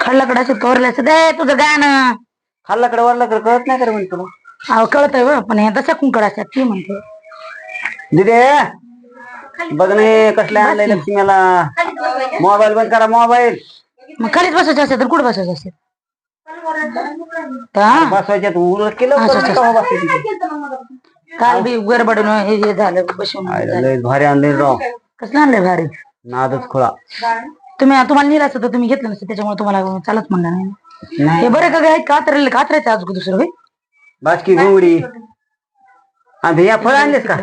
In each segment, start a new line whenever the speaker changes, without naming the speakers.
खडलाकडाचं तोरल्याचं दे तुझं गाणं.
खाल्लाकडे वरलाकडे कळत नाही का रे म्हणतो तुला?
अहो कळतंय बा, पण हे दशा कुंकड असतात ती म्हणते.
दिदे बघ नाही कसल्या आणलंय लक्ष्मीला. मोबाईल बंद करा मोबाईल.
मग खालीच बसायचं असेल तर कुठं बसायचं असेल?
बसवायच्या उलट केलं
काल बी गडबडून हे झालं बसून.
भारी आणले राव.
कसलं आणलंय भारी?
नादच खुळा.
तुम्हाला नेलं असतं तर तुम्ही घेतलं नसतं, त्याच्यामुळे तुम्हाला चालत म्हणलं नाही. हे बरं का काय कात्रायचं आज दुसरं होय.
बाजकी घोंगडी या फळ आणलेस का?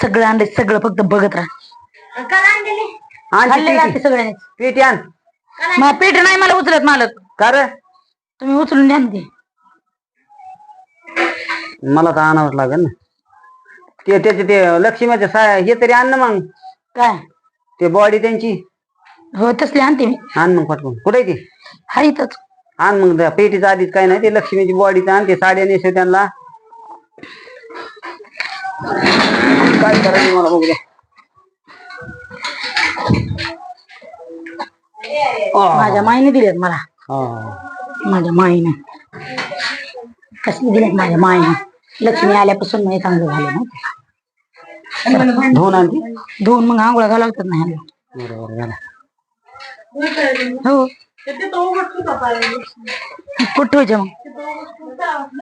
सगळं आणले सगळं, फक्त बघत राहा. सगळ्यांनी
पेटी आण.
पेट नाही मला उचलत मालक.
का रे?
तुम्ही उचलून द्या ते.
मला तर आणावंच लागेल ना ते. त्याचे ते लक्ष्मीच्या हे तरी आण ना मग.
काय
ते बॉडी त्यांची?
हो तसली आणते मी.
आण मग पटकन. कुठे ती?
हा इथंच.
आण मग. पेटीचा आधीच काय नाही, ते लक्ष्मीची बॉडीचं आण. ते साड्या नेसव त्यांना. काय करायचं मला बघू द्या.
माझ्या माईने दिलेत मला. माझ्या माईने कसली दिलेत माझ्या माईने. लक्ष्मी आल्यापासून नाही चांगलं झालं ना.
धुवून आणते.
धुवून मग आंघोळा घालावतात नाही.
बरोबर झाला.
हो कुठं ठेवायचं मग?